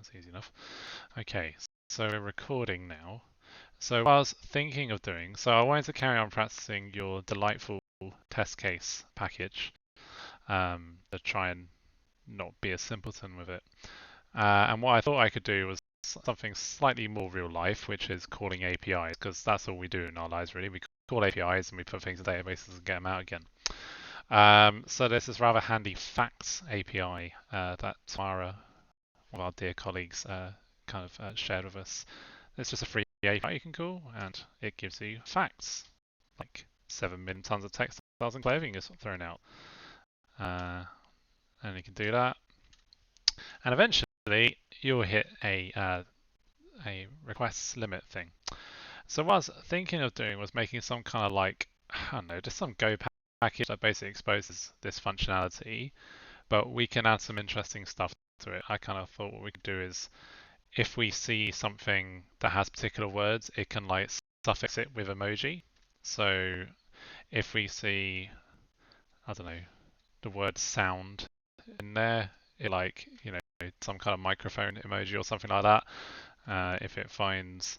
That's easy enough. Okay, so we're recording now. So what I was thinking of doing, so I wanted to carry on practicing your delightful test case package to try and not be a simpleton with it. And what I thought I could do was something slightly more real life, which is calling APIs, because that's all we do in our lives really. We call APIs and we put things in databases and get them out again. So there's this rather handy facts API that Tamara, one of our dear colleagues, shared with us. It's just a free API you can call, and it gives you facts, like 7 million tons of textiles and clothing is thrown out. And you can do that. And eventually, you'll hit a requests limit thing. So what I was thinking of doing was making some kind of like, I don't know, just some Go package that basically exposes this functionality, but we can add some interesting stuff to it. I kind of thought what we could do is if we see something that has particular words, it can like suffix it with emoji. So if we see, I don't know, the word sound in there, it like, some kind of microphone emoji or something like that. If it finds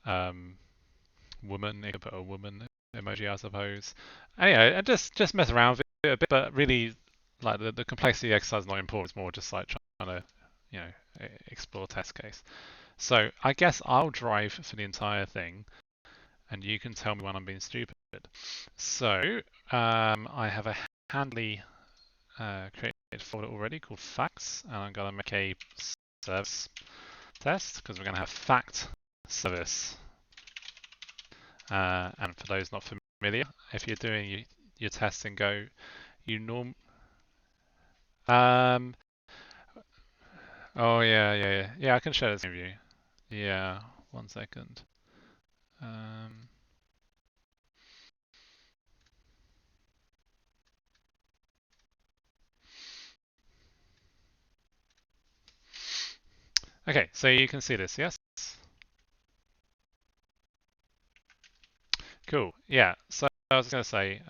woman, it could put a woman emoji, I suppose. Anyway, and just mess around with it a bit, but really, like the complexity exercise is not important. It's more just like trying to, explore test case. So I guess I'll drive for the entire thing, and you can tell me when I'm being stupid. So I have a handily created folder already called facts, and I'm going to make a service test because we're going to have fact service. And for those not familiar, if you're doing your test in Go, you oh yeah, I can share this with you. Yeah, 1 second. Okay, so you can see this, yes? Cool. Yeah. So I was going to say,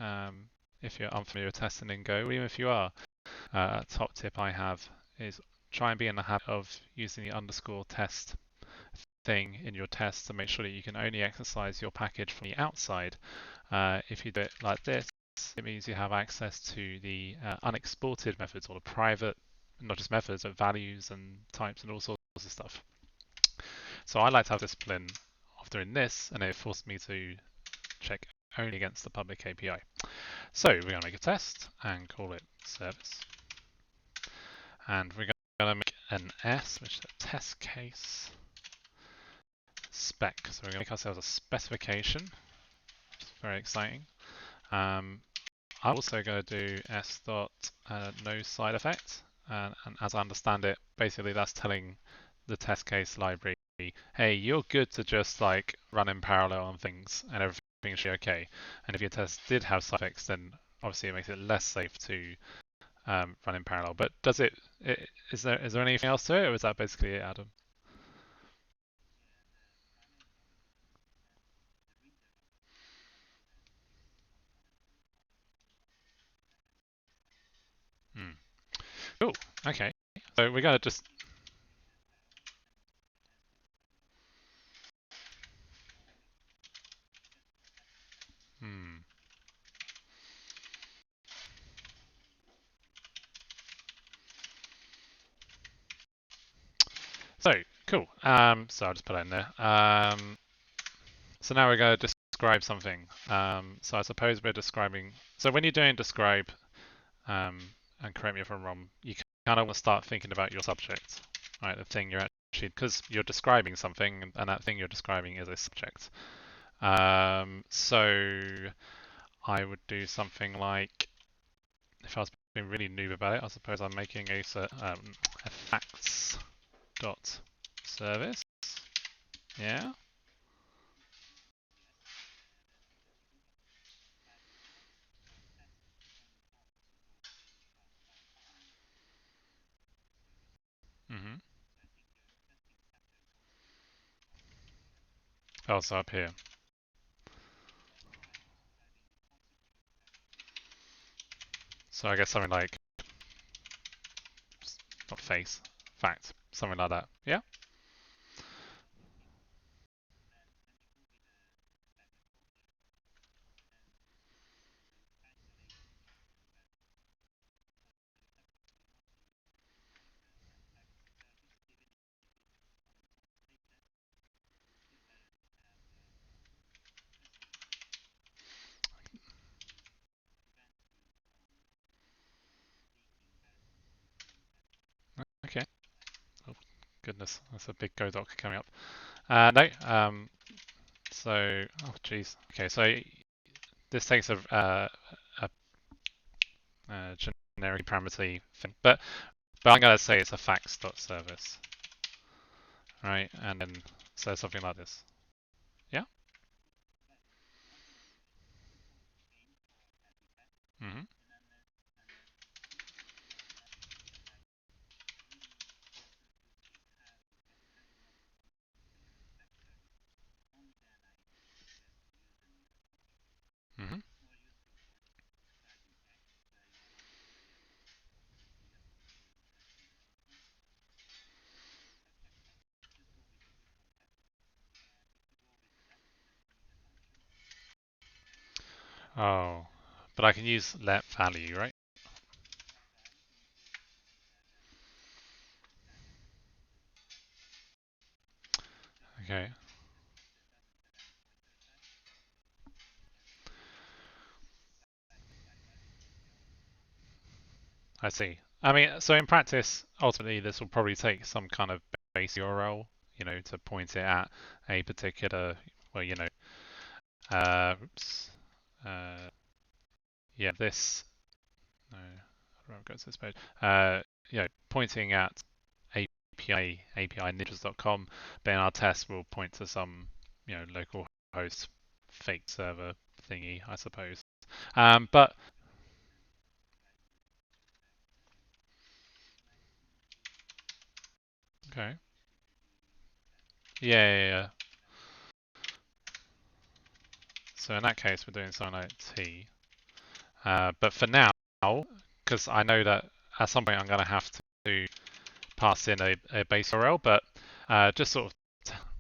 if you're unfamiliar with testing in Go, or even if you are, a top tip I have is try and be in the habit of using the underscore test thing in your test to make sure that you can only exercise your package from the outside. If you do it like this, it means you have access to the unexported methods or the private, not just methods, but values and types and all sorts of stuff. So I like to have discipline of doing this, and it forced me to check only against the public API. So we're going to make a test and call it service. And we're going to make an S, which is a test case spec. So we're going to make ourselves a specification, which is very exciting. I'm also going to do s dot no side effect. And as I understand it, basically that's telling the test case library, hey, you're good to just like run in parallel on things and everything should be okay. And if your test did have side effects, then obviously it makes it less safe to run in parallel. But is there anything else to it, or is that basically it, Adam? Hmm. Cool. Okay. So we're gonna just. Hmm. So cool. So I'll just put that in there. So now we're going to describe something. So I suppose we're describing. So when you're doing describe, and correct me if I'm wrong, you kind of want to start thinking about your subject, right? The thing you're actually, because you're describing something, and that thing you're describing is a subject. So I would do something like, if I was being really noob about it, I suppose I'm making a facts dot service. Yeah. Mm-hmm. Also up here. So I guess something like, not face, fact, something like that. Yeah. Okay. Oh, goodness, that's a big Go doc coming up. No. Oh, geez. Okay, so this takes a generic parameter thing, but I'm going to say it's a facts.service, right? And then so something like this. Yeah. Mm-hmm. Mm-hmm. Oh, but I can use let value, right? Okay, I see. I mean, so in practice, ultimately, this will probably take some kind of base URL, to point it at a particular, well, oops, uh, yeah, this, no, I'll go to this page, pointing at API ninjas.com, then our test will point to some, local host fake server thingy, I suppose. But okay, yeah. So in that case, we're doing something like T. But for now, because I know that at some point I'm going to have to pass in a base URL, but just sort of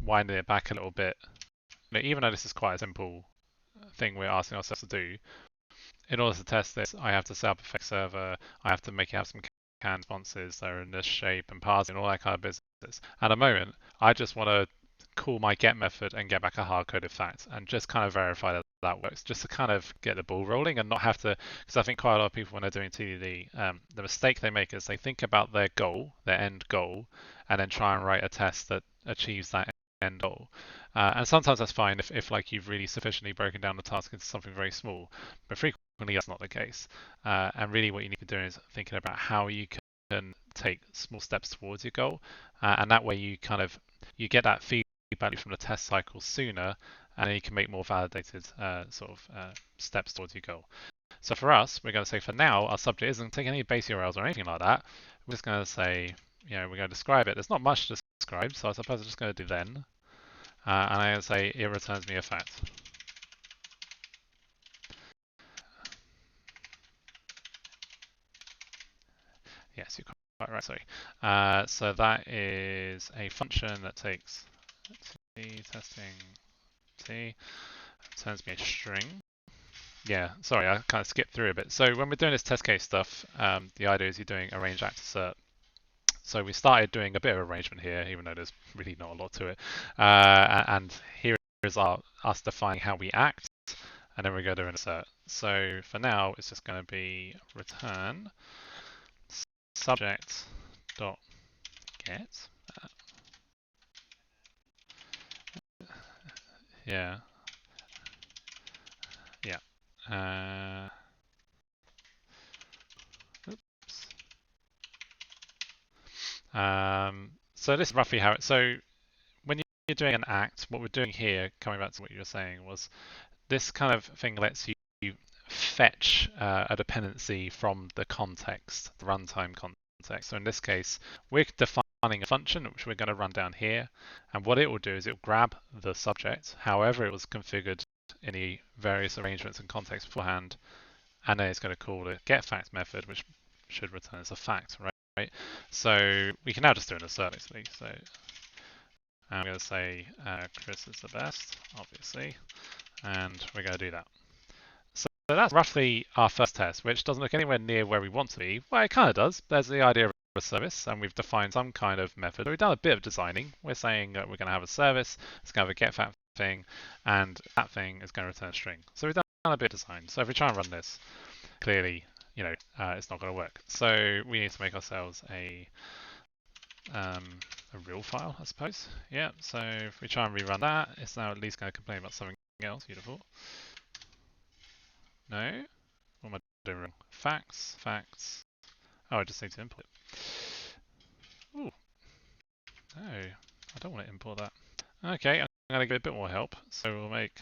winding it back a little bit, even though this is quite a simple thing we're asking ourselves to do, in order to test this, I have to set up a fake server. I have to make it have some canned responses that are in this shape and parsing and all that kind of business. At the moment, I just want to call my get method and get back a hard-coded fact and just kind of verify that that works, just to kind of get the ball rolling and not have to, because I think quite a lot of people when they're doing TDD, the mistake they make is they think about their goal, their end goal, and then try and write a test that achieves that end goal. And sometimes that's fine if like you've really sufficiently broken down the task into something very small, but frequently that's not the case. And really what you need to do is thinking about how you can take small steps towards your goal, and that way you get that feedback value from the test cycle sooner, and then you can make more validated steps towards your goal. So for us, we're going to say for now, our subject isn't taking any base URLs or anything like that. We're just going to say, we're going to describe it. There's not much to describe, so I suppose I'm just going to do then. And I'm going to say it returns me a fact. Yes, you're quite right, sorry. So that is a function that takes testing t, returns me a string. Yeah, sorry, I kind of skipped through a bit. So when we're doing this test case stuff, the idea is you're doing arrange act assert. So we started doing a bit of arrangement here, even though there's really not a lot to it. And here is us defining how we act, and then we go to insert. So for now, it's just going to be return subject dot get. Yeah, yeah. Oops. So this is roughly how it. So when you're doing an act, what we're doing here, coming back to what you were saying, was this kind of thing lets you fetch a dependency from the context, the runtime context. So in this case, we're defining a function which we're going to run down here, and what it will do is it will grab the subject, however it was configured in the various arrangements and contexts beforehand, and then it's going to call the getFact method, which should return as a fact, right? right? So we can now just do an assert basically. So I'm going to say Chris is the best, obviously, and we're going to do that. So that's roughly our first test, which doesn't look anywhere near where we want to be. Well, it kind of does. There's the idea of a service, and we've defined some kind of method. We've done a bit of designing. We're saying that we're going to have a service, it's going to have a getFat thing, and that thing is going to return a string. So we've done a bit of design. So if we try and run this, clearly, it's not going to work. So we need to make ourselves a real file, I suppose. Yeah, so if we try and rerun that, it's now at least going to complain about something else. Beautiful. No? What am I doing wrong? Facts. Oh, I just need to import it. Ooh. No, I don't want to import that. Okay, I'm going to give it a bit more help. So we'll make...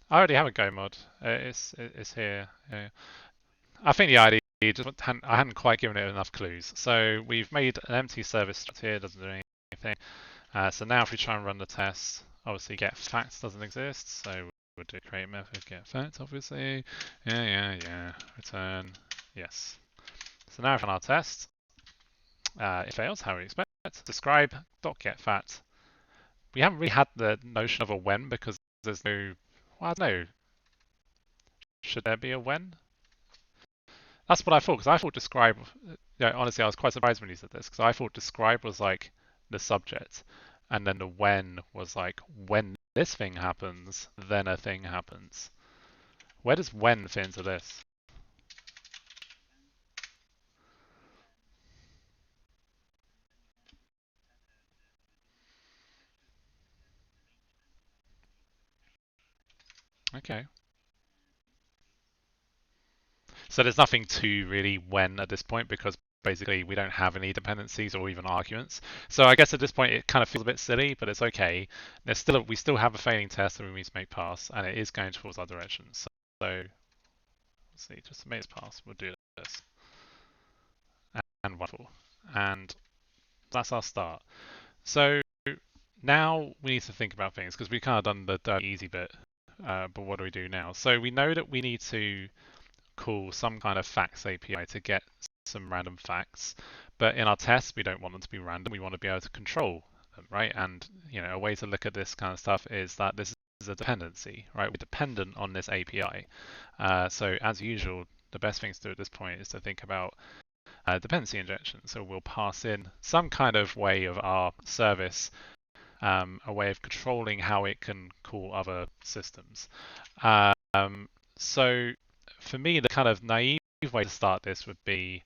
I already have a Go mod. It's here. I think the idea just I hadn't quite given it enough clues. So we've made an empty service here, doesn't do anything. So now if we try and run the test, obviously getFact doesn't exist. So we'll do create method getFact, obviously. Yeah. Return yes. So now if we run our test, it fails, how we expect. Describe.getFat. We haven't really had the notion of a when because there's no, well, I don't know. Should there be a when? That's what I thought, because I thought describe, honestly, I was quite surprised when you said this, because I thought describe was like the subject, and then the when was like, when this thing happens, then a thing happens. Where does when fit into this? Okay. So there's nothing to really when at this point, because basically we don't have any dependencies or even arguments. So I guess at this point it kind of feels a bit silly, but it's okay. We still have a failing test that we need to make pass, and it is going towards our direction. So let's see, just to make this pass, we'll do this. And wonderful. And that's our start. So now we need to think about things, because we've kind of done the dirty easy bit, but what do we do now? So we know that we need to call some kind of facts API to get some random facts, but in our tests we don't want them to be random. We want to be able to control them, right? And a way to look at this kind of stuff is that this is a dependency, right? We're dependent on this API. So as usual, the best thing to do at this point is to think about dependency injection. So we'll pass in some kind of way of our service, a way of controlling how it can call other systems. So for me, the kind of naive way to start this would be,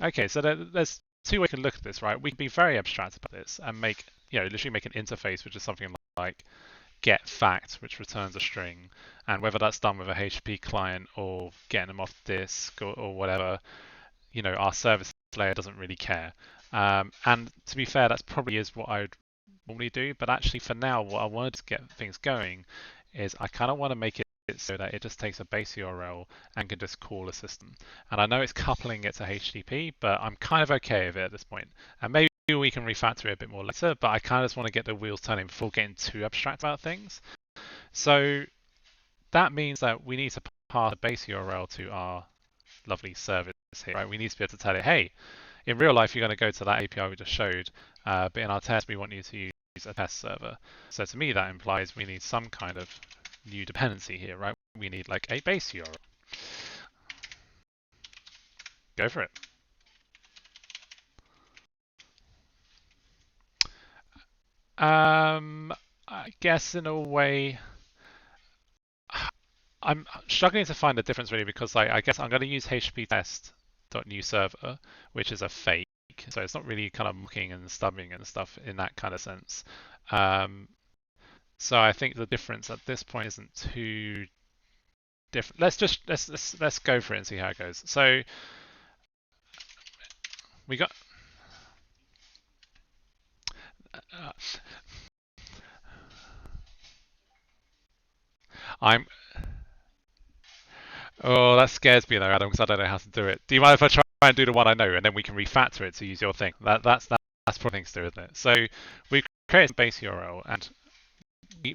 okay, so there's two ways we can look at this, right? We can be very abstract about this and make, literally make an interface, which is something like get fact, which returns a string, and whether that's done with a HTTP client or getting them off disk or whatever, our service layer doesn't really care. And to be fair, that's probably is what I would normally do, but actually for now, what I wanted to get things going is I kind of want to make it so that it just takes a base URL and can just call a system. And I know it's coupling it to HTTP, but I'm kind of okay with it at this point. And maybe we can refactor it a bit more later, but I kind of just want to get the wheels turning before getting too abstract about things. So that means that we need to pass a base URL to our lovely service here, right? We need to be able to tell it, hey, in real life, you're going to go to that API we just showed, but in our test, we want you to use a test server. So to me, that implies we need some kind of new dependency here, right? We need like a base URL. Go for it. I guess in a way, I'm struggling to find a difference really, because I guess I'm going to use HTTP test.newServer, which is a fake. So it's not really kind of mocking and stubbing and stuff in that kind of sense. So I think the difference at this point isn't too different. Let's go for it and see how it goes. So we got. Oh, that scares me though, Adam, because I don't know how to do it. Do you mind if I try and do the one I know, and then we can refactor it to use your thing? That's probably things to do, isn't it? So we create a base URL, and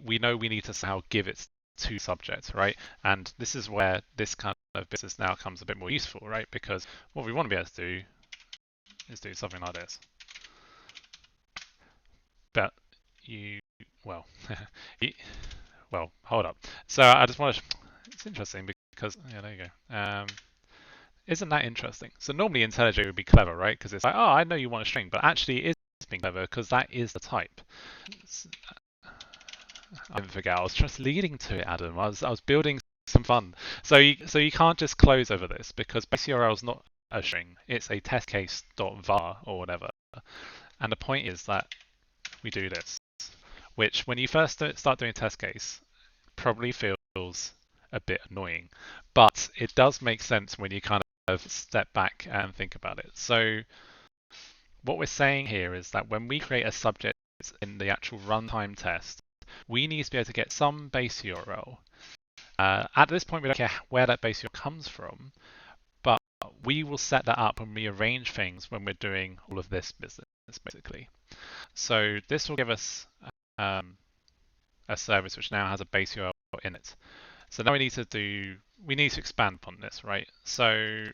we know we need to somehow give it to subject, right? And this is where this kind of business now comes a bit more useful, right? Because what we want to be able to do is do something like this. But you, well, you, well, hold up. So I just want to. It's interesting because yeah, there you go. Isn't that interesting? So normally IntelliJ would be clever, right? Because it's like, oh, I know you want a string, but actually it is being clever because that is the type. I didn't forget. I was just leading to it, Adam. I was building some fun. So you can't just close over this because base URL is not a string. It's a testcase.var or whatever. And the point is that we do this, which when you first start doing test case, probably feels a bit annoying, but it does make sense when you kind of step back and think about it. So what we're saying here is that when we create a subject in the actual runtime test, we need to be able to get some base URL. At this point, we don't care where that base URL comes from, but we will set that up when we arrange things when we're doing all of this business, basically. So this will give us a service which now has a base URL in it. So now we need to expand upon this, right? So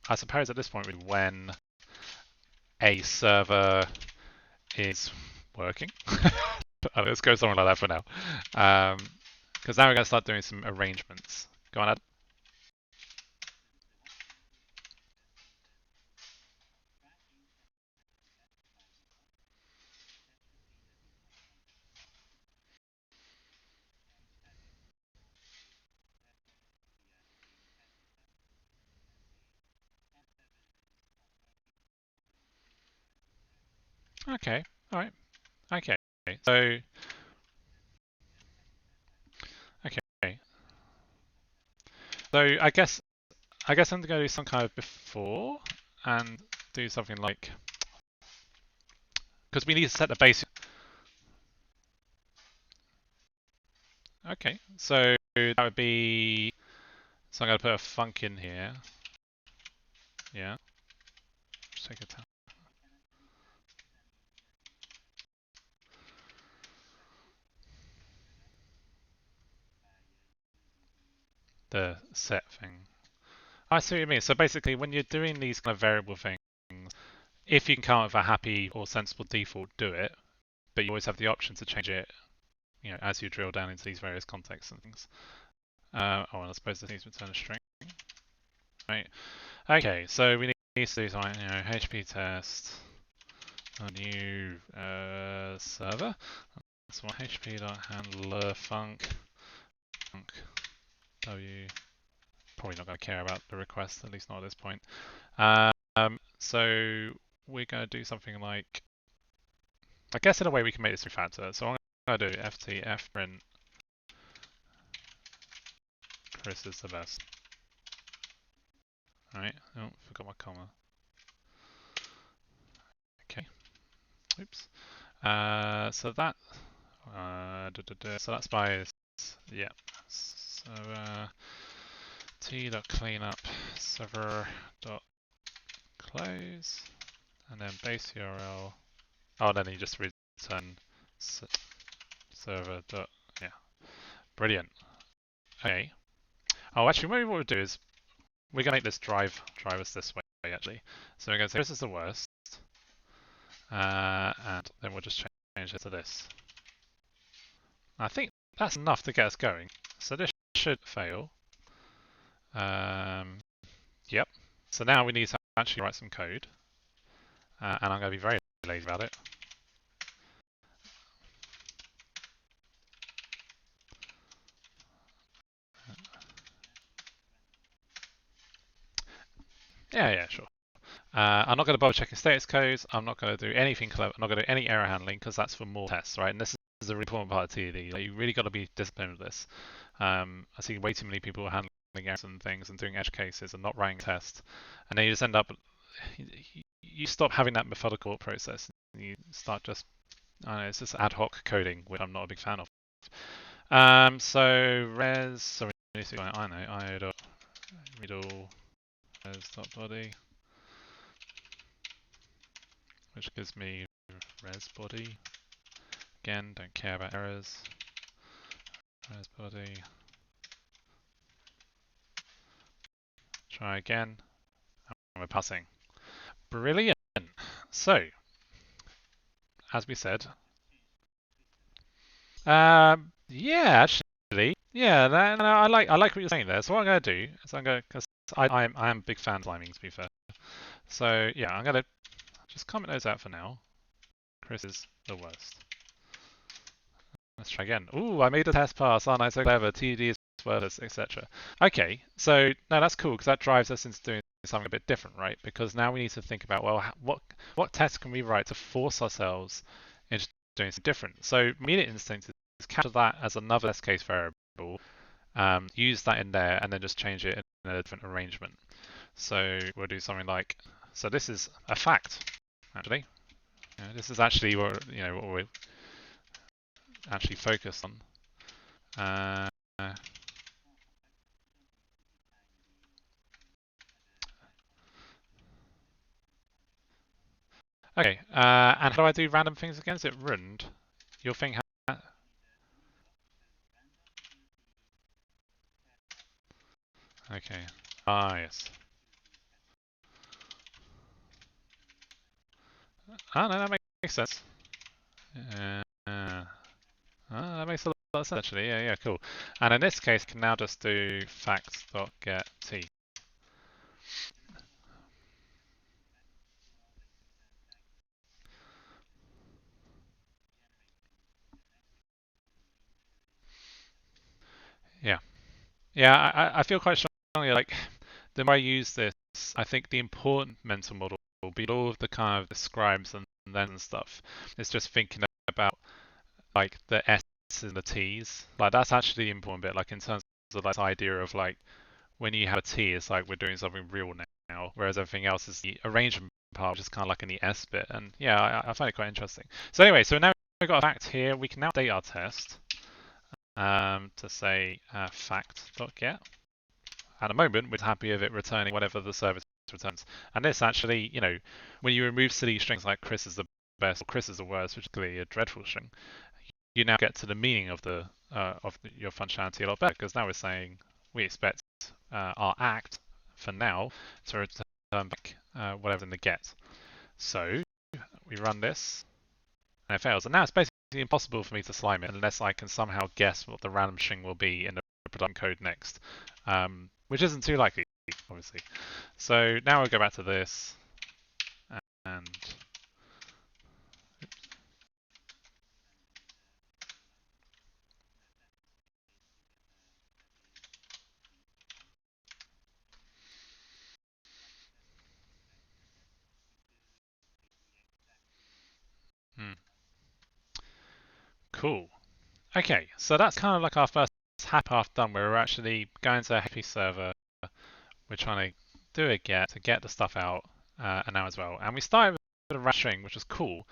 I suppose at this point, when a server is working, let's go something like that for now. Because now we're going to start doing some arrangements. Go on, Ed. Okay, all right. Okay, so okay, so I guess I'm going to do some kind of before and do something like, because we need to set the base. Okay, so that would be, so I'm going to put a func in here. Yeah, just take a time. The set thing. I see what you mean. So basically, when you're doing these kind of variable things, if you can come up with a happy or sensible default, do it. But you always have the option to change it, as you drill down into these various contexts and things. Oh, and I suppose this needs to return a string, right? Okay, so we need to do something, HP test a new server. That's what HP.handler func w. Probably not going to care about the request, at least not at this point. So we're going to do something like, I guess in a way we can make this refactor. So I'm going to do ft print Chris is the best. Alright, oh, forgot my comma. Okay, oops. So that, so that's by, yeah. So t.cleanup server.close, and then base URL. Oh, then you just return server. Yeah, brilliant. Okay. Oh, actually, maybe what we'll do is we're gonna make this drive us this way actually. So we're gonna say this is the worst, and then we'll just change it to this. I think that's enough to get us going. So this should fail. Yep. So now we need to actually write some code, and I'm going to be very lazy about it. Yeah, sure. I'm not going to bother checking status codes. I'm not going to do anything clever. I'm not going to do any error handling because that's for more tests, right? And this is the really important part of TD. Like, you really got to be disciplined with this. I see way too many people handling errors and things and doing edge cases and not writing tests, and then you just end up. You stop having that methodical process. You start just, I don't know, it's just ad hoc coding, which I'm not a big fan of. So res, so we need to, I know, io.readall res.body, which gives me res body. Again, don't care about errors. Res body. Try again. And we're passing. Brilliant. So, as we said, yeah, actually, yeah. No, I like what you're saying there. So what I'm going to do is I'm going to, because I am a big fan of sliming, to be fair. So yeah, I'm going to just comment those out for now. Chris is the worst. Let's try again. Ooh, I made a test pass. Aren't I so clever? TD is worthless, etc. Okay, so now that's cool because that drives us into doing something a bit different, right? Because now we need to think about, well, what tests can we write to force ourselves into doing something different? So immediate instinct is capture that as another test case variable, use that in there, and then just change it in a different arrangement. So we'll do something like, so this is a fact, actually. This is actually what we're actually focused on. Okay, and how do I do random things again? Is it rund? Your thing has... Okay. Ah, yes. Ah, no, that makes sense. That makes a lot of sense, actually. Yeah, cool. And in this case, I can now just do facts.getT. Yeah. Yeah, I feel quite strongly like the more I use this, I think the important mental model will be all of the kind of describes and then stuff. It's just thinking about like the S and the T's. Like that's actually the important bit. Like in terms of like this idea of like when you have a T, it's like we're doing something real now, whereas everything else is the arrangement part, which is kind of like in the S bit. And yeah, I find it quite interesting. So anyway, so now we've got a fact here. We can now update our test to say fact.get. At the moment, we're happy with it returning whatever the service returns. And this actually, when you remove silly strings like Chris is the best or Chris is the worst, which is clearly a dreadful string, you now get to the meaning of your functionality a lot better because now we're saying we expect our act for now to return back whatever in the get. So we run this and it fails. And now it's basically impossible for me to slime it unless I can somehow guess what the random string will be in the production code next, which isn't too likely, obviously. So now we'll go back to this and cool. Okay, so that's kind of like our first happy path done where we're actually going to a happy server. We're trying to do a get to get the stuff out and now as well. And we started with a random string, which is cool.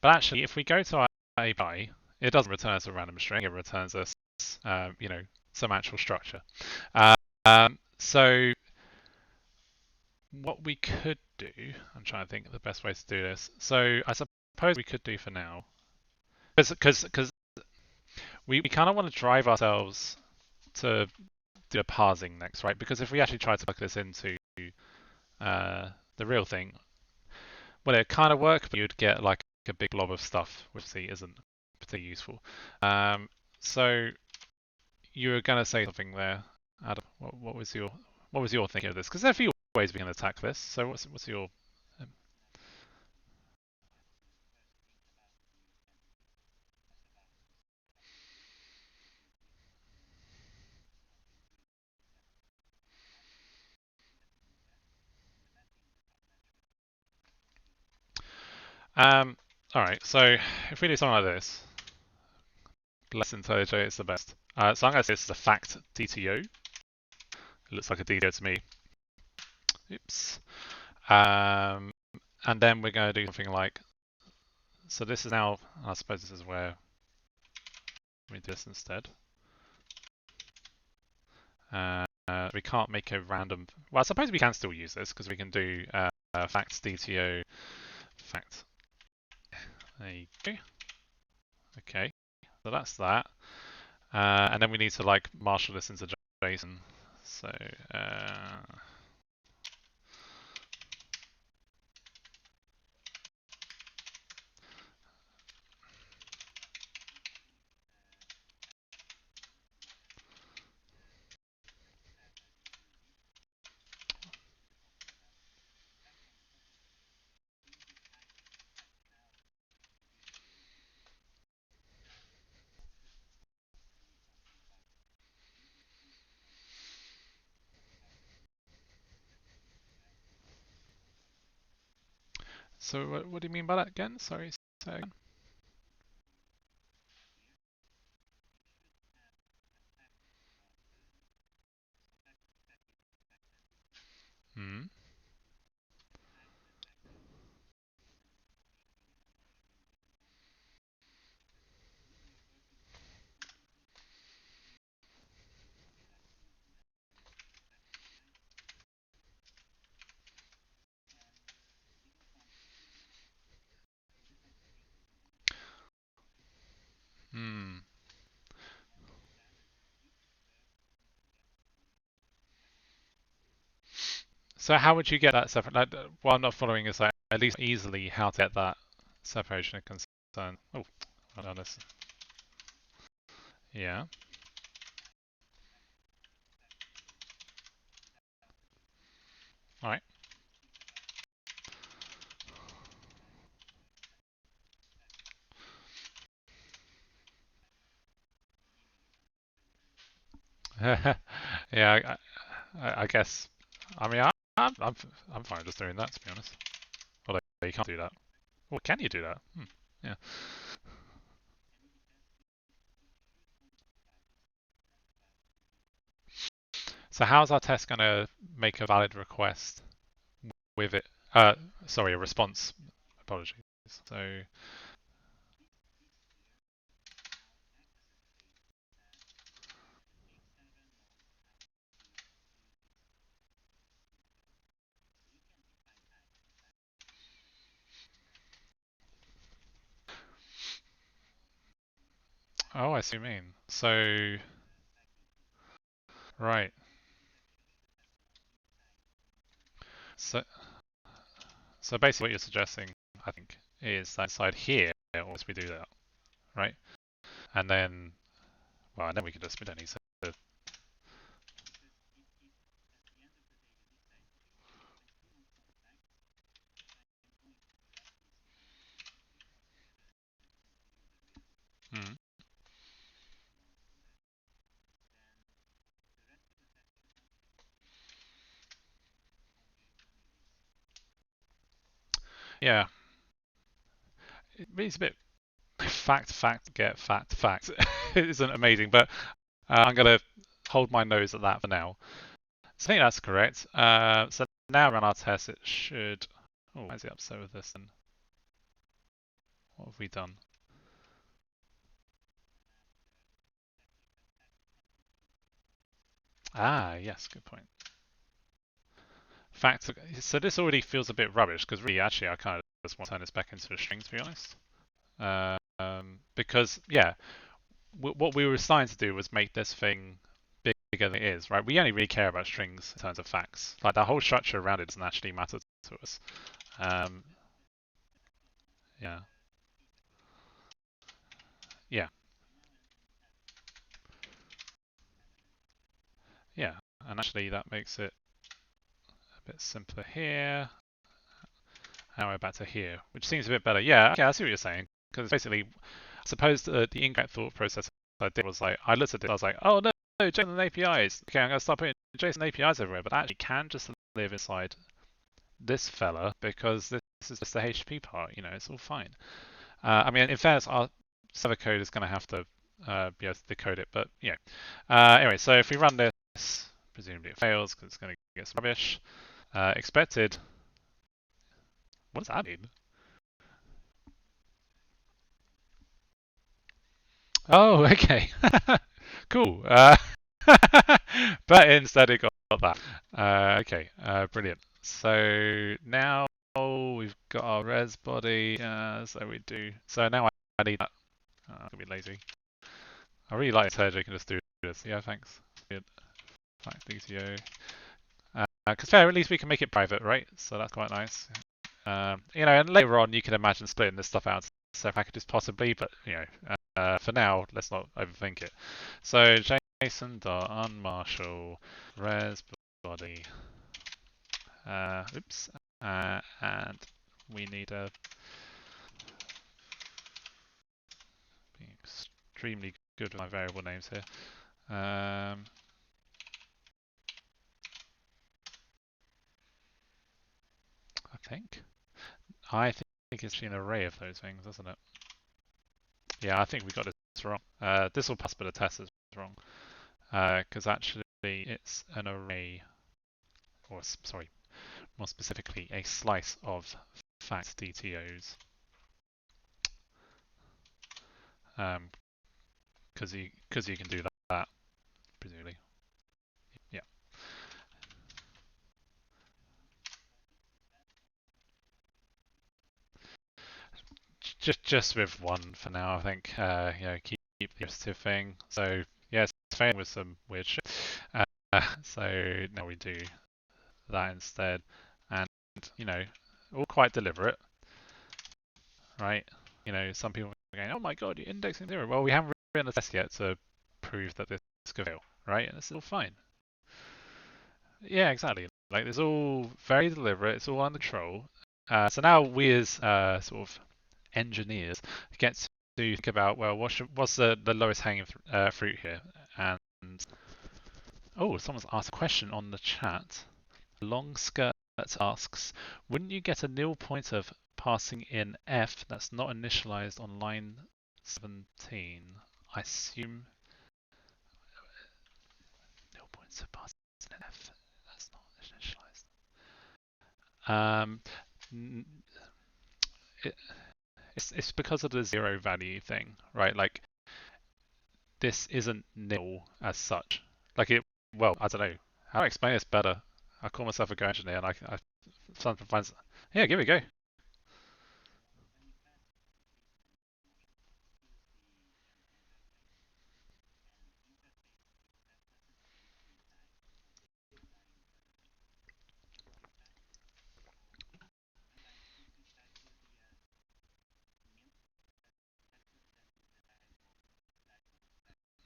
But actually, if we go to our API, it doesn't return us a random string. It returns us, some actual structure. So what we could do, I'm trying to think of the best way to do this. So I suppose we could do for now, because we kind of want to drive ourselves to do a parsing next, right? Because if we actually try to plug this into the real thing, well, it kind of work, but you'd get like a big blob of stuff, which isn't particularly useful. So you were going to say something there, Adam. What was your thinking of this? Because there are a few ways we can attack this. So what's your all right, so if we do something like this, less IntelliJ is the best. So I'm going to say this is a fact DTO. It looks like a DTO to me. Oops. And then we're going to do something like, so this is now, I suppose this is where we do this instead. We can't make a random, well, I suppose we can still use this because we can do facts DTO fact. There you go. Okay, so that's that. And then we need to like marshal this into JSON. So so what do you mean by that again? Sorry, say again. Hmm. Hmm. So how would you get that separate? Like, what I'm not following is like at least easily how to get that separation of concern. Oh, hold on this. Yeah. All right. Yeah, I guess. I mean, I'm fine just doing that to be honest. Although you can't do that. Well, can you do that? Hmm. Yeah. So how's our test going to make a valid request with it? Sorry, a response. Apologies. So, oh, I see what you mean. So, right. So, so basically, what you're suggesting, I think, is that inside here, once we do that, right? And then, well, and then we don't need to. Hmm. Yeah, it's a bit fact, get fact. It isn't amazing, but I'm going to hold my nose at that for now. So I think that's correct. So now run our test. It should. Oh, why is it upset with this then? What have we done? Ah, yes, good point. Fact. So this already feels a bit rubbish because really, actually, I kind of just want to turn this back into a string to be honest. Because yeah, what we were starting to do was make this thing bigger than it is, right? We only really care about strings in terms of facts. Like the whole structure around it doesn't actually matter to us. Um, yeah, yeah, yeah. And actually, that makes it a bit simpler here. Now we're back to here, which seems a bit better. Yeah, okay, I see what you're saying. Because basically, I suppose the incorrect thought process I did was like, I looked at it, I was like, oh no, JSON APIs. Okay, I'm going to start putting JSON APIs everywhere. But I actually can just live inside this fella because this is just the HTTP part. You know, it's all fine. I mean, in fairness, our server code is going to have to be able to decode it. But yeah. Anyway, so if we run this, presumably it fails because it's going to get some rubbish. Expected. What does that mean? Oh, okay. Cool. But instead it got that. Okay, brilliant. So now we've got our res body. So we do. So now I need that. I'm gonna be lazy. I really like Sergio can just do this. Yeah, thanks. Good. Thanks, DTO. Because fair, at least we can make it private, right? So that's quite nice. And later on you can imagine splitting this stuff out into packages possibly, but for now, let's not overthink it. So Jason.unmarshal res body. Oops. And we need a being extremely good with my variable names here. I think it's an array of those things, isn't it? Yeah, I think we got this wrong. This will pass, but the test is wrong. Because actually it's an array, or sorry, more specifically, a slice of fact DTOs. Because you can do that, presumably. Yeah. Just with one for now, I think. Keep the iterative thing. So yeah, it's failing with some weird shit. So now we do that instead, and all quite deliberate, right? Some people are going, "Oh my god, you're indexing zero." Well, we haven't written a test yet to prove that this could fail, right? And it's all fine. Yeah, exactly. Like it's all very deliberate. It's all under control. So now we as sort of engineers get to think about, well, what's the lowest hanging fruit here? And oh, someone's asked a question on the chat. Long skirt asks, wouldn't you get a nil point of passing in f that's not initialized on line 17? I assume nil points of passing in f that's not initialized. It, it's because of the zero value thing, right? Like this isn't nil as such. Like it, well, I don't know. How do I explain this better? I call myself a Go engineer, and I sometimes, yeah, give it a go.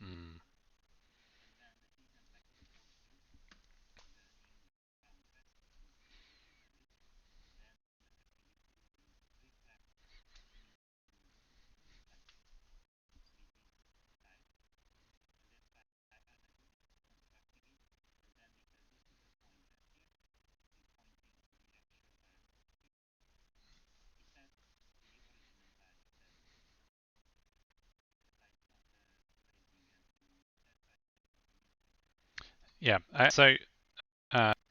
Mm. Yeah.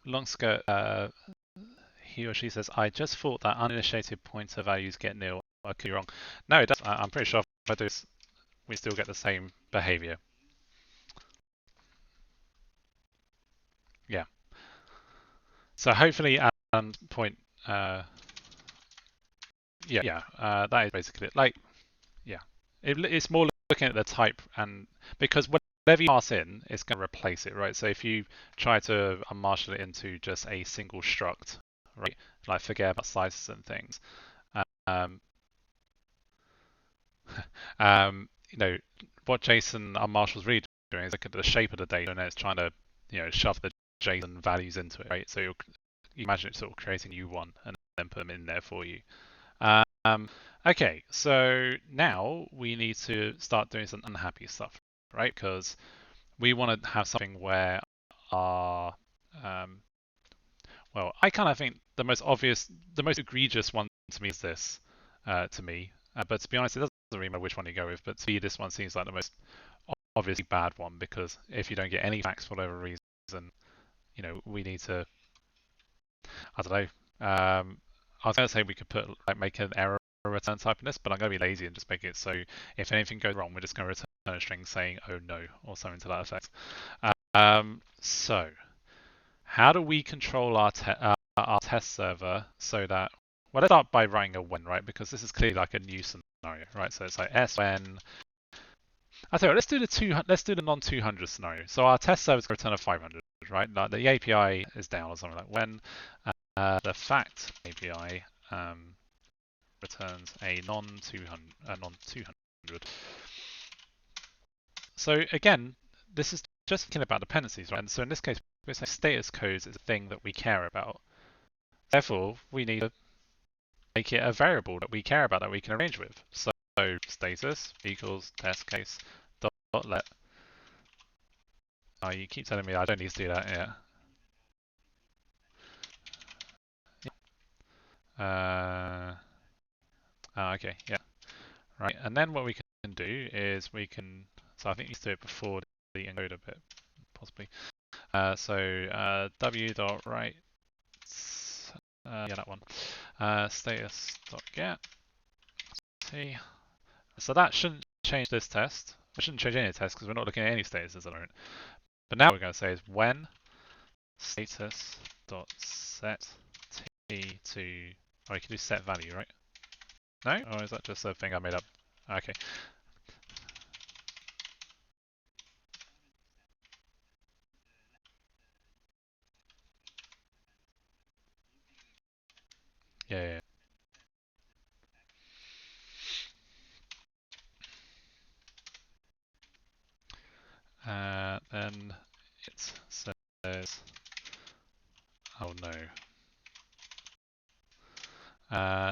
Long skirt, he or she says, I just thought that uninitiated pointer values get nil. I could be wrong. No, it doesn't. I'm pretty sure if I do this, we still get the same behavior. Yeah. So hopefully, point, that is basically it. Like, yeah, it's more looking at the type, and because whatever you pass in, it's going to replace it, right? So if you try to unmarshal it into just a single struct, right, like forget about slices and things, um, what JSON unmarshals really doing is looking at the shape of the data and it's trying to, shove the JSON values into it, right? So you imagine it sort of creating a new one and then put them in there for you. Okay, so now we need to start doing some unhappy stuff, right? Because we want to have something where our, I kind of think the most obvious, the most egregious one to me is this, to me. But to be honest, it doesn't really matter which one you go with. But to me, this one seems like the most obviously bad one because if you don't get any facts for whatever reason, we need to, I don't know. I was going to say we could make an error return type in this, but I'm going to be lazy and just make it so if anything goes wrong, we're just going to return a string saying "oh no" or something to that effect. So how do we control our test server so that, well, let's start by writing a when, right? Because this is clearly like a new scenario, right? So it's like s when I tell you what, let's do the non-200 scenario. So our test service return a 500, right? Like the API is down or something like when the fact API returns a non-200. So again, this is just thinking about dependencies, right? And so in this case, we're saying status codes is a thing that we care about. Therefore, we need to make it a variable that we care about that we can arrange with. So status equals test case dot let. Oh, you keep telling me I don't need to do that. Yeah. Okay. Yeah. Right. And then what we can do is we can. So I think you used to do it before the encoder bit, possibly. W dot write. Yeah, that one. Status dot get. T. So that shouldn't change this test. We shouldn't change any test because we're not looking at any statuses at the moment. But now what we're going to say is when status dot set t to. Oh, you can do set value, right? No? Or is that just a thing I made up? Okay. Yeah. Then it says, oh no.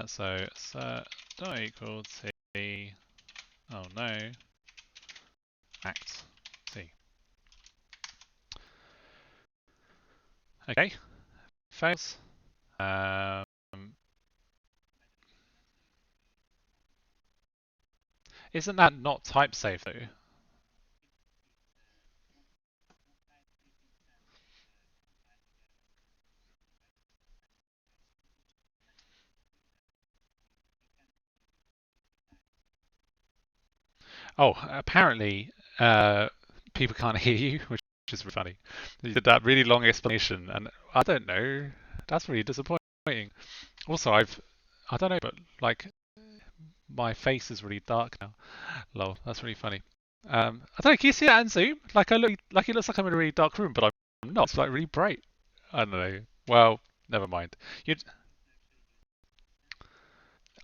So set dot equal t. Oh no. Act t. Okay. Fails. Isn't that not type safe though? Oh, apparently people can't hear you, which is really funny. You did that really long explanation, and I don't know. That's really disappointing. Also, I don't know, but like my face is really dark now. Lol, that's really funny. I don't know. Can you see that in Zoom? Like I look, like it looks like I'm in a really dark room, but I'm not. It's like really bright. I don't know. Well, never mind. You,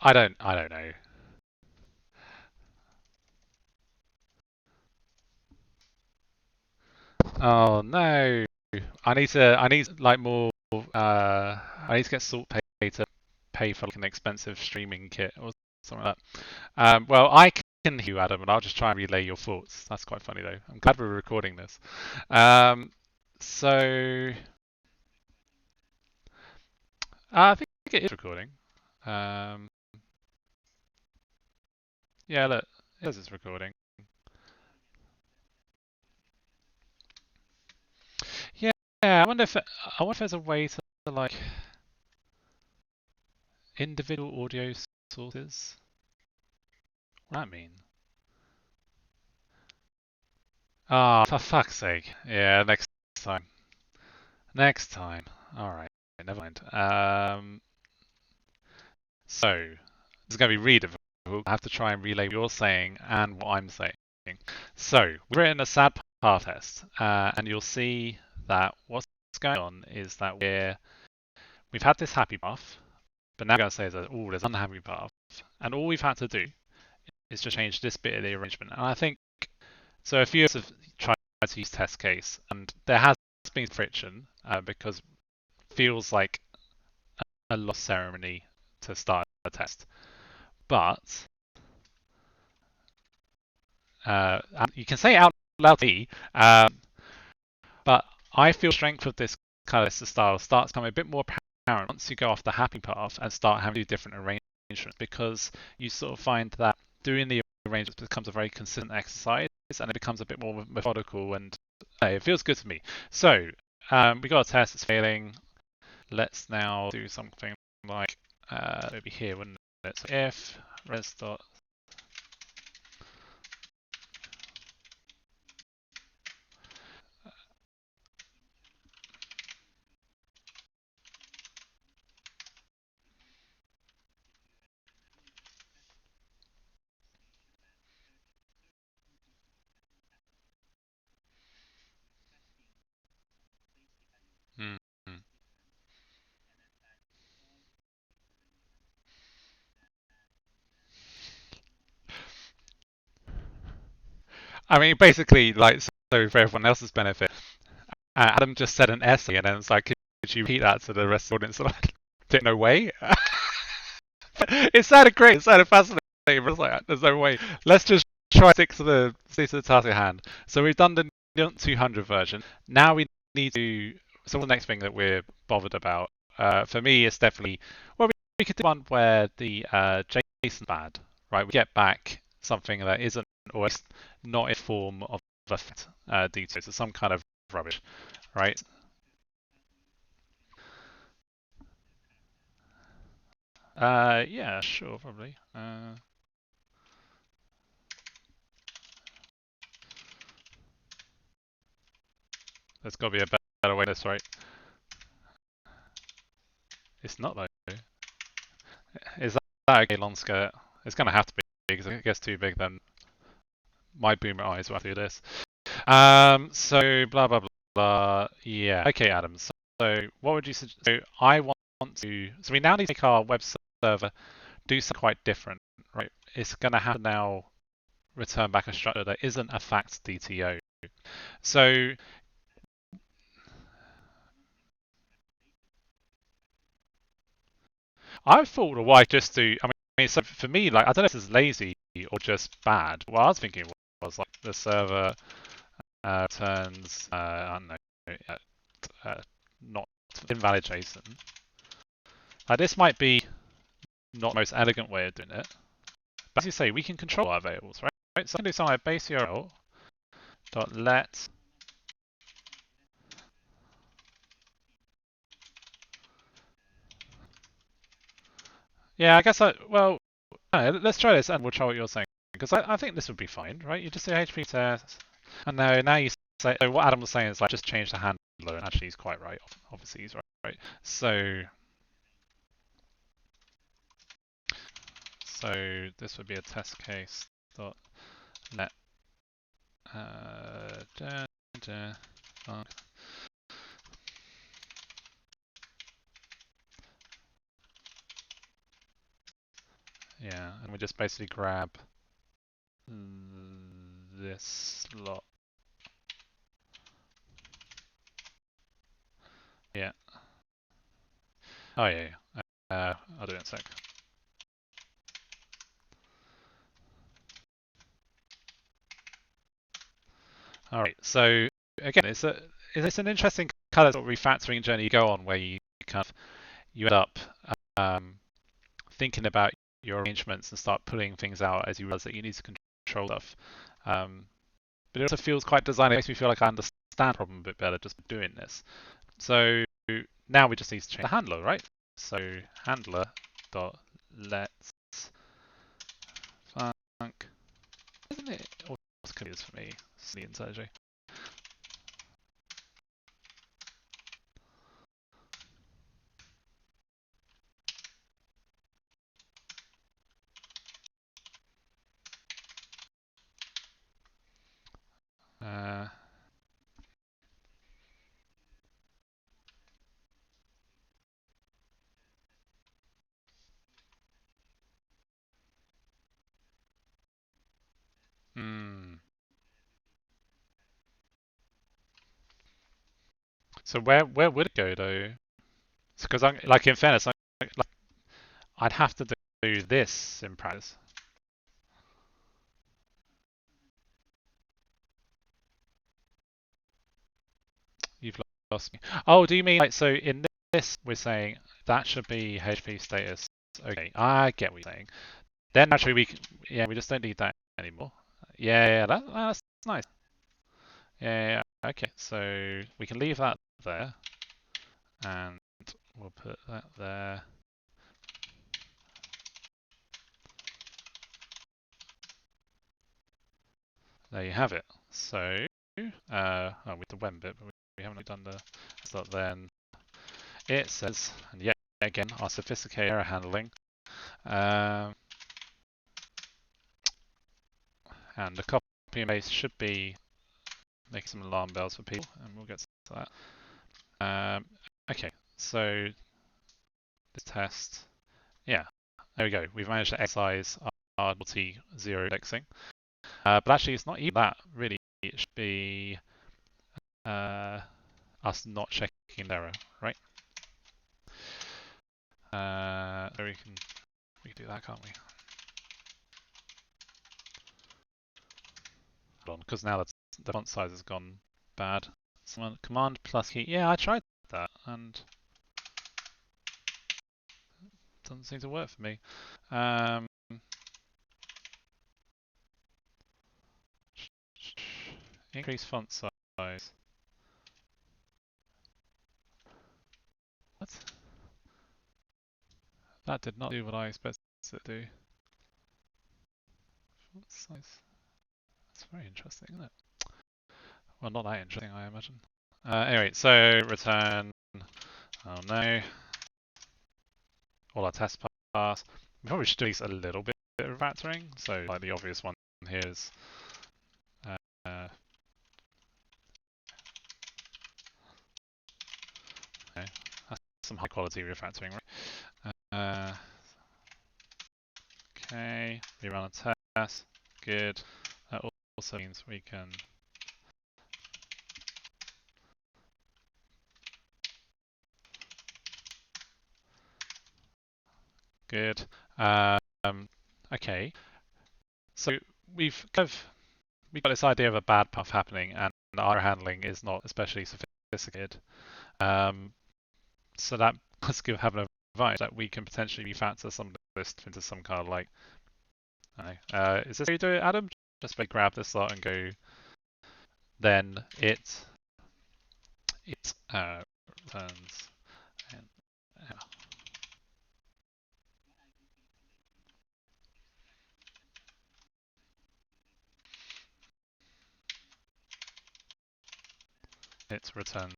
I don't know. Oh no. I need like more, I need to get Salt Pay to pay for like an expensive streaming kit or something like that. Well, I can hear you, Adam, and I'll just try and relay your thoughts. That's quite funny though. I'm glad we're recording this. Um, so, I think it is recording. Um, yeah, look, it says it's recording. Yeah, I wonder if there's a way to like individual audio sources. What does that mean? Oh, for fuck's sake. Yeah, next time. Next time. Alright, never mind. So, this is going to be really difficult. I have to try and relay what you're saying and what I'm saying. So, we're in a sad path test, and you'll see that what's going on is that we've had this happy path, but now we're going to say that, oh, there's an unhappy path. And all we've had to do is just change this bit of the arrangement. And I think, so a few of us have tried to use test case, and there has been friction because it feels like a lost ceremony to start a test. But you can say it out loud to me, but I feel strength of this kind of style starts becoming a bit more apparent once you go off the happy path and start having to do different arrangements, because you sort of find that doing the arrangements becomes a very consistent exercise and it becomes a bit more methodical, and it feels good to me. So we got a test, it's failing. Let's now do something like over here, wouldn't it? So if res dot I mean, basically, like, so for everyone else's benefit, Adam just said an essay, and then it's like, could you repeat that to the rest of the audience? And I no way. It sounded great. It sounded fascinating. But it's like, there's no way. Let's just try stick to the task at hand. So we've done the 200 version. Now we need to. So the next thing that we're bothered about, for me, is definitely well, we could do one where the JSON bad, right? We get back something that isn't, or at least not in form of a detail, so some kind of rubbish, right? Yeah, sure, probably. There's got to be a better way. This right? It's not though. Is that okay, long skirt? It's gonna have to be because if it gets too big, then my boomer eyes will have to do this. So blah blah blah blah. Yeah. Okay, Adam. So what would you suggest? So I want to. So we now need to make our web server do something quite different, right? It's gonna have to now return back a structure that isn't a fact DTO. So I thought, well, why just do? I mean, so for me, like, I don't know if this is lazy or just bad. What I was thinking was like the server returns, I don't know, not invalid JSON. This might be not the most elegant way of doing it. But as you say, we can control our variables, right? So I can do something like base URL dot let. Yeah, I guess well, let's try this and we'll try what you're saying. Because I think this would be fine, right? You just say HTTP test. And now you say, so what Adam was saying is like just change the handler, and actually he's quite right. Obviously he's right. So this would be a test case dot let da, da, yeah, and we just basically grab this slot. Yeah. Oh yeah. I'll do it in a sec. All right. So again, it's an interesting kind of refactoring journey you go on where you kind of you end up um, thinking about your arrangements and start pulling things out as you realize that you need to control stuff. But it also feels quite designy. It makes me feel like I understand the problem a bit better just doing this. So now we just need to change the handler, right? So handler dot let's func. Isn't it? What's confused for me? It's the IntelliJ. Uh, hmm. So where would it go though? Because I like in fairness, like, I'd have to do this in practice. You've lost me. Oh, do you mean like so in this we're saying that should be HP status? Okay, I get what you're saying. Then actually yeah we just don't need that anymore. Yeah, that's nice. Yeah, okay. So we can leave that there, and we'll put that there. There you have it. So with the when bit, but we haven't done the so then it says, and yet again our sophisticated error handling, um, and the copy and paste should be making some alarm bells for people, and we'll get to that. Okay, so this test, yeah, there we go. We've managed to excise our multi-zero indexing. But actually, it's not even that really. It should be us not checking the error, right? So we can do that, can't we? Hold on, because now the font size has gone bad. Command plus key. Yeah, I tried that and it doesn't seem to work for me. Increase font size. What? That did not do what I expected it to do. Font size. That's very interesting, isn't it? Well, not that interesting, I imagine. Anyway, so return. Oh no. All our tests pass. We probably should do at least a little bit of refactoring. So, like the obvious one here is okay, that's some high quality refactoring, right? Okay, we run a test. Good. That also means we can good. Okay. So we've got this idea of a bad path happening, and our handling is not especially sophisticated. So that let's have an advice that we can potentially refactor some of this into some kind of like. I don't know, is this how you do it, Adam? Just by grab this slot and go. Then it returns. And, it returns.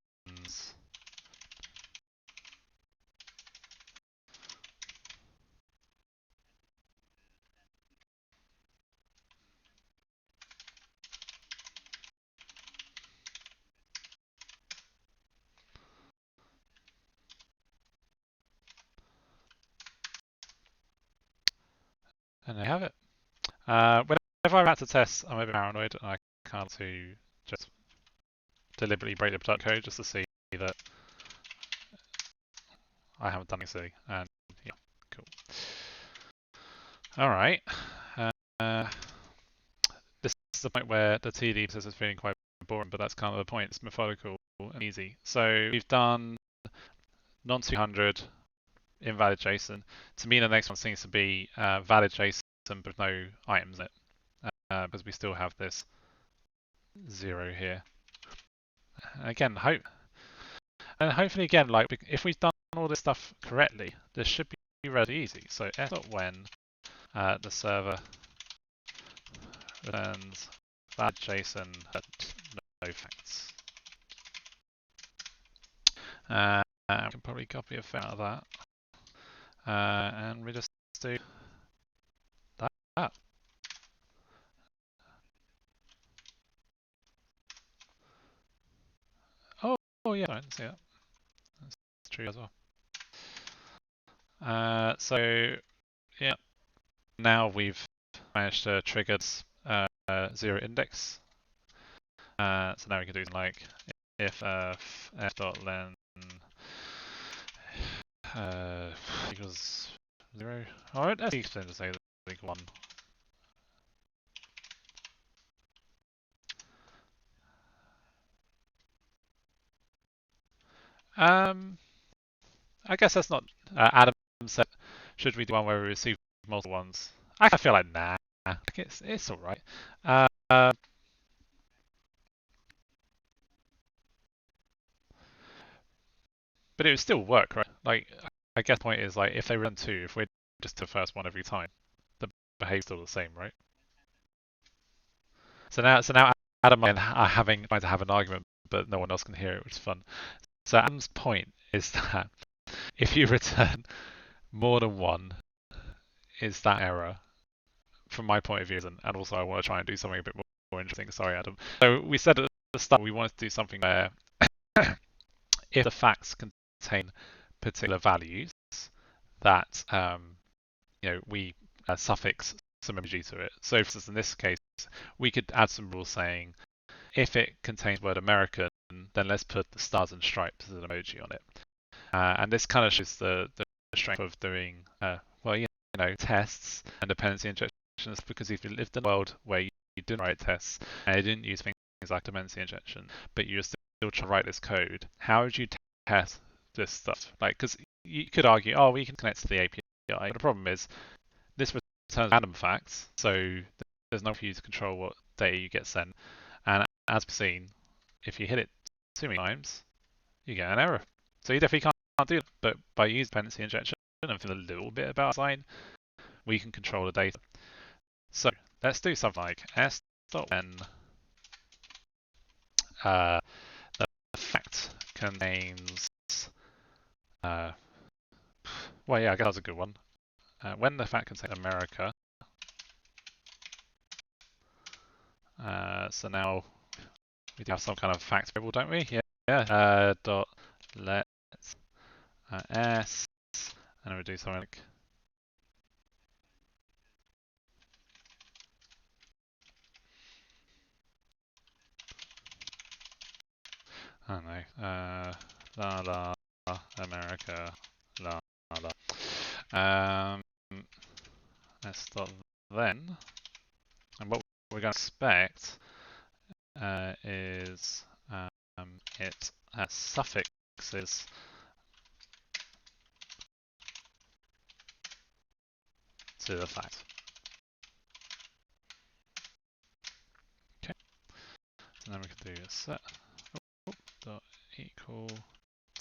And I have it. Whenever I ran to test, I'm a bit paranoid and I can't to just deliberately break the product code just to see that I haven't done anything silly. And yeah, cool. All right. This is the point where the TD process is feeling quite boring, but that's kind of the point. It's methodical and easy. So we've done non-200 invalid JSON. To me, the next one seems to be valid JSON but with no items in it, because we still have this 0 here. Again, hopefully again, like if we've done all this stuff correctly, this should be really easy. So s.when the server returns valid JSON at no facts. We can probably copy a fair out of that, and we just do that. Oh yeah, I didn't see that. That's true as well. So yeah, now we've managed to trigger 0 index. So now we can do something like if f.len equals 0. Alright, let's extend to say that equal 1. I guess that's not. Adam said, should we do one where we receive multiple ones? I feel like nah. It's all right. But it would still work, right? Like, I guess the point is like if they run 2, if we're just the first one every time, the behavior's still the same, right? So now Adam and I are trying to have an argument, but no one else can hear it, which is fun. So Adam's point is that if you return more than 1, is that error from my point of view, and also I want to try and do something a bit more interesting. Sorry, Adam. So we said at the start we wanted to do something where if the facts contain particular values that we suffix some emoji to it. So, for instance, in this case, we could add some rules saying if it contains the word American, then let's put the stars and stripes as an emoji on it. And this kind of shows the strength of doing, tests and dependency injections, because if you lived in a world where you didn't write tests and you didn't use things like dependency injection, but you're still trying to write this code, how would you test this stuff? Like, because you could argue, oh, we can connect to the API, but the problem is this returns random facts, so there's no for you to control what data you get sent. And as we've seen, if you hit it too many times, you get an error. So you definitely can't do it. But by using dependency injection and feel a little bit about design, we can control the data. So let's do something like s.when the fact contains, I guess that's a good one. When the fact contains America, so now we do have some kind of fact variable, don't we? Yeah. Dot let s, and we do something like I don't know, la la America, la la. Let's start then, and what we're going to expect is it has suffixes to the fact. Okay, and then we can do a set dot equal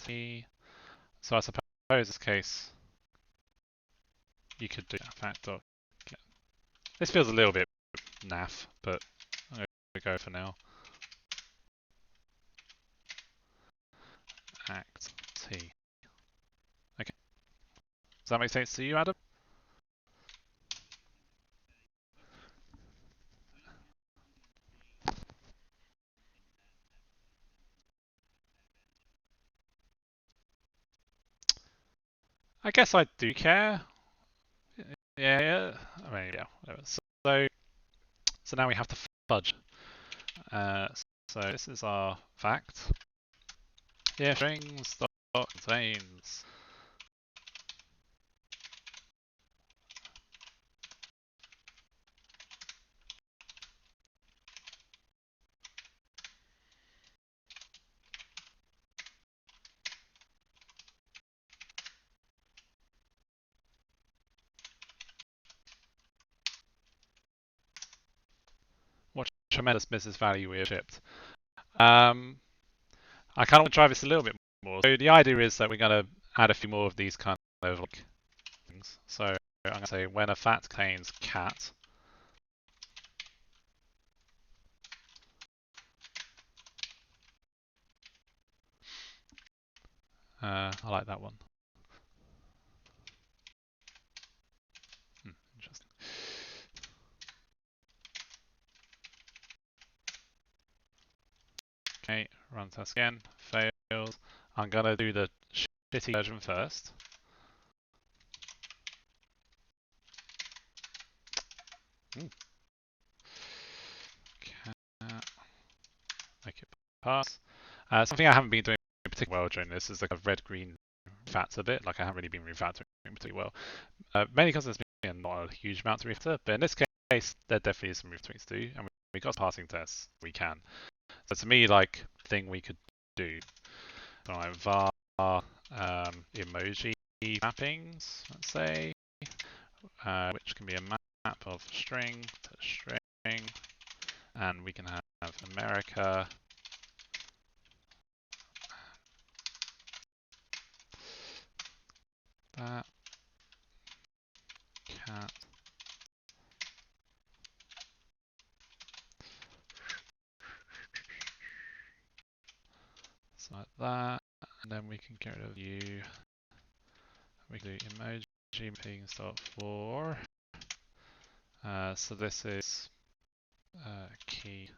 t. So I suppose in this case you could do fact dot get. This feels a little bit naff, but I'm going to go for now. Act t. Okay, does that make sense to you, Adam? I guess I do care. Yeah. I mean, yeah. Whatever. So now we have to fudge. So this is our fact. Yeah, strings dot contains. What tremendous business value we have shipped. I kind of want to drive this a little bit more. So the idea is that we're going to add a few more of these kind of like things. So I'm going to say when a fact contains cat. I like that one. Interesting. Okay, run test again. Fails. I'm going to do the shitty version first. Make it pass. Something I haven't been doing particularly well during this is like a red-green refactor a bit. Like I haven't really been refactoring particularly well. Mainly because there's been not a huge amount to refactor, but in this case, there definitely is some refactoring to do, and we got passing tests. We can. So to me, like thing we could do, so like var emoji mappings, let's say, which can be a map of string to string, and we can have America. That cat. So like that, and then we can get rid of you. We can do emoji mapping start for. So this is key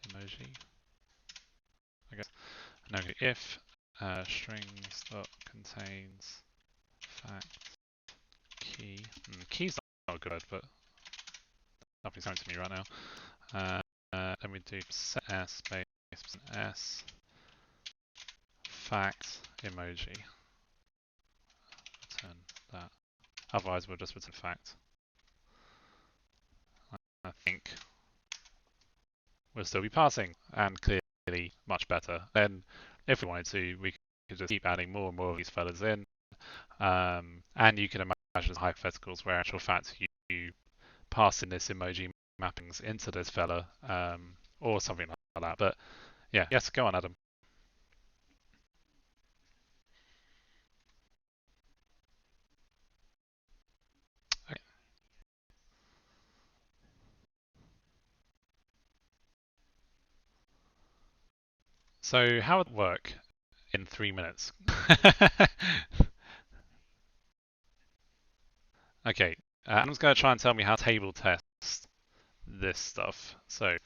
emoji. Okay. And now if strings dot contains fact key. Key's not good, but nothing's coming to me right now. Then we do set s space s fact emoji. Return that. Otherwise, we'll just return fact. I think we'll still be passing, and clearly much better. Then, if we wanted to, we could just keep adding more and more of these fellas in. And you can imagine hypotheticals where, in actual fact, you pass in this emoji mappings into this fella, or something like that. But yeah, yes, go on, Adam. Okay. So how would it work in 3 minutes? Okay, Adam's going to try and tell me how to table test this stuff. So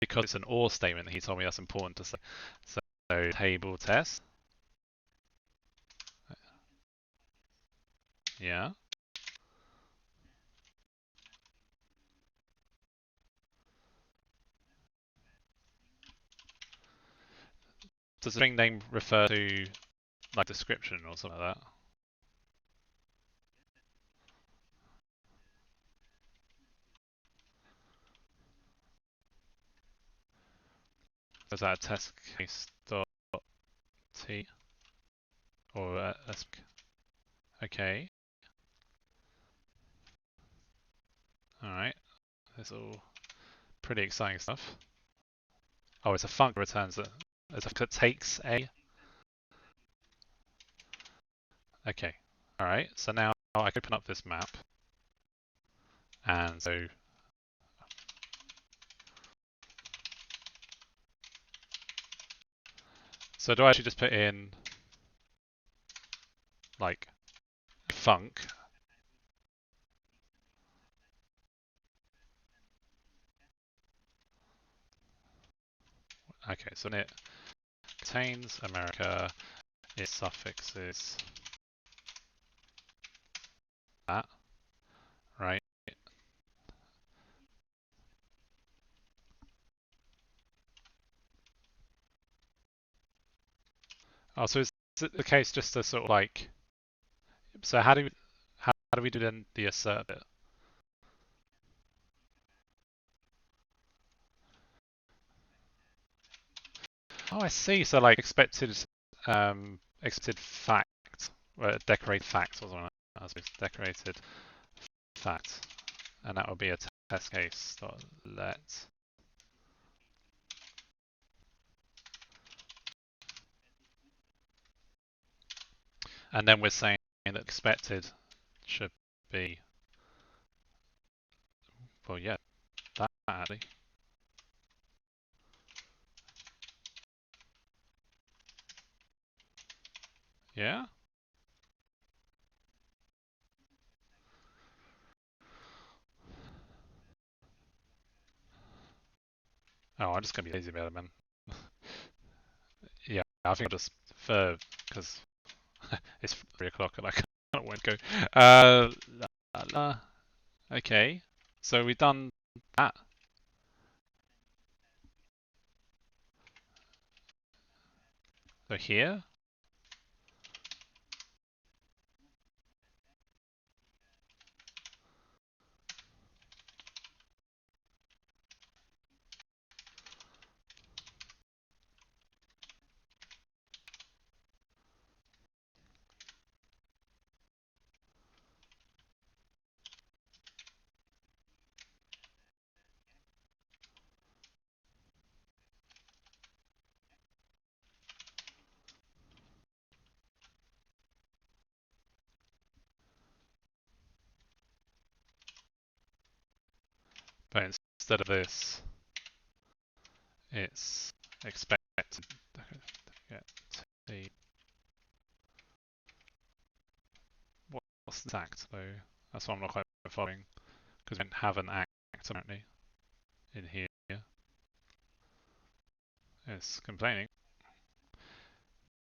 because it's an or statement, he told me that's important to say. So table test. Yeah. Does the string name refer to like description or something like that? Is that a test case dot t or okay? All right. This is all pretty exciting stuff. Oh, it's a func returns a it's a func that takes a. Okay. All right. So now I can open up this map, and so do I actually just put in like func? Okay. So it contains America. It suffixes that, right? Oh, so is it the case just to sort of like? So how do we do then the assert bit? Oh, I see. So like expected fact, decorated fact or something. I suppose decorated fact, and that would be a test case dot let. And then we're saying that expected should be, well, yeah, that actually. Yeah. Oh, I'm just gonna be lazy about it, man. Yeah, I think I'll just because it's 3 o'clock and I can't wait to go. Okay, so we've done that. So here, but instead of this, it's expected to get the what's the act though? That's what I'm not quite following because we don't have an act apparently in here. It's complaining.